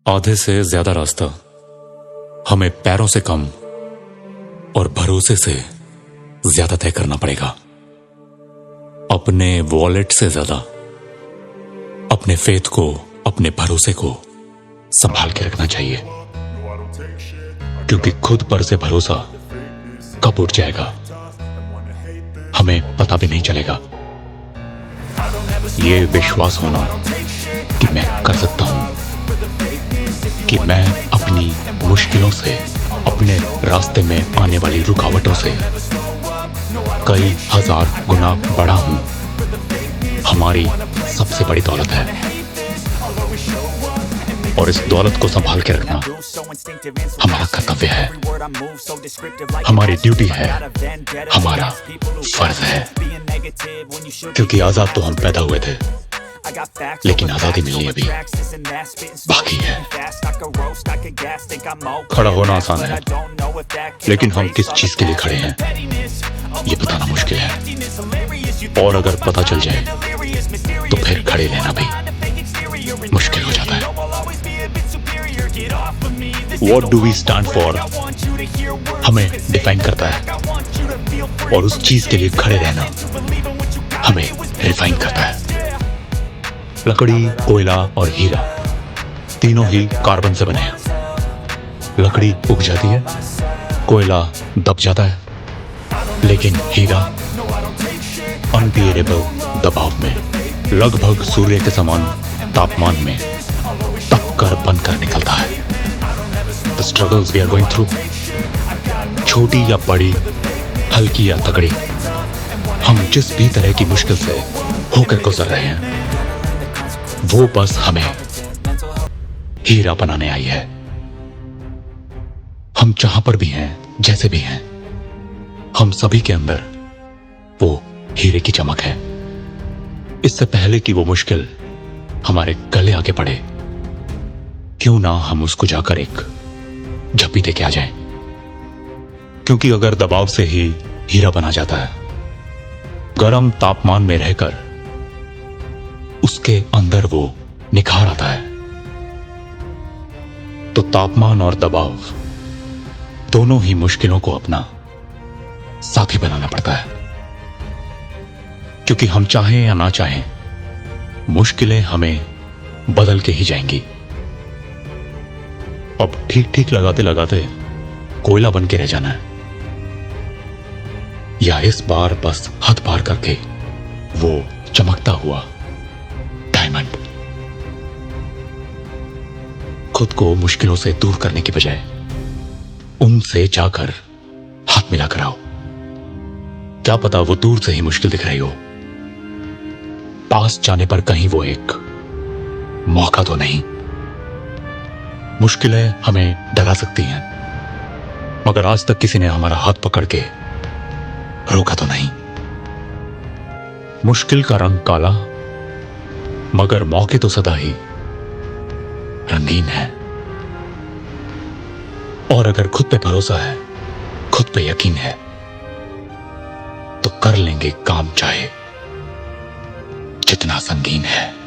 आधे से ज्यादा रास्ता हमें पैरों से कम और भरोसे से ज्यादा तय करना पड़ेगा। अपने वॉलेट से ज्यादा अपने फेथ को, अपने भरोसे को संभाल के रखना चाहिए, क्योंकि खुद पर से भरोसा कब उठ जाएगा हमें पता भी नहीं चलेगा। ये विश्वास होना कि मैं कर सकता हूं, कि मैं अपनी मुश्किलों से, अपने रास्ते में आने वाली रुकावटों से कई हजार गुना बड़ा हूं, हमारी सबसे बड़ी दौलत है। और इस दौलत को संभाल के रखना हमारा कर्तव्य है, हमारी ड्यूटी है, हमारा फर्ज है। क्योंकि आजाद तो हम पैदा हुए थे, लेकिन आजादी मिलनी अभी बाकी है। खड़ा होना आसान है, लेकिन हम किस चीज के लिए खड़े हैं ये बताना मुश्किल है। और अगर पता चल जाए तो फिर खड़े रहना भी मुश्किल हो जाता है। What do we stand for हमें डिफाइन करता है, और उस चीज के लिए खड़े रहना हमें रिफाइन करता है। लकड़ी, कोयला और हीरा तीनों ही कार्बन से बने हैं। लकड़ी उग जाती है, कोयला दब जाता है, लेकिन हीरा अनबियरेबल दबाव में, लगभग सूर्य के समान तापमान में तप कर बनकर निकलता है। The struggles we are going through, छोटी या बड़ी, हल्की या तगड़ी, हम जिस भी तरह की मुश्किल से होकर गुजर रहे हैं वो बस हमें हीरा बनाने आई है। हम जहां पर भी हैं, जैसे भी हैं, हम सभी के अंदर वो हीरे की चमक है। इससे पहले कि वो मुश्किल हमारे गले आके पड़े, क्यों ना हम उसको जाकर एक झप्पी दे के आ जाएं। क्योंकि अगर दबाव से ही हीरा बना जाता है, गर्म तापमान में रहकर उसके अंदर वो निखार आता है, तो तापमान और दबाव दोनों ही मुश्किलों को अपना साथी बनाना पड़ता है। क्योंकि हम चाहें या ना चाहें, मुश्किलें हमें बदल के ही जाएंगी। अब ठीक ठीक लगाते लगाते कोयला बन के रह जाना है, या इस बार बस हद पार करके वो चमकता हुआ डायमंड। खुद को मुश्किलों से दूर करने की बजाय उनसे जाकर हाथ मिलाकर आओ। क्या पता वो दूर से ही मुश्किल दिख रही हो, पास जाने पर कहीं वो एक मौका तो नहीं। मुश्किलें हमें डरा सकती हैं, मगर आज तक किसी ने हमारा हाथ पकड़ के रोका तो नहीं। मुश्किल का रंग काला, मगर मौके तो सदा ही रंगीन है। और अगर खुद पे भरोसा है, खुद पे यकीन है, तो कर लेंगे काम चाहे जितना संगीन है।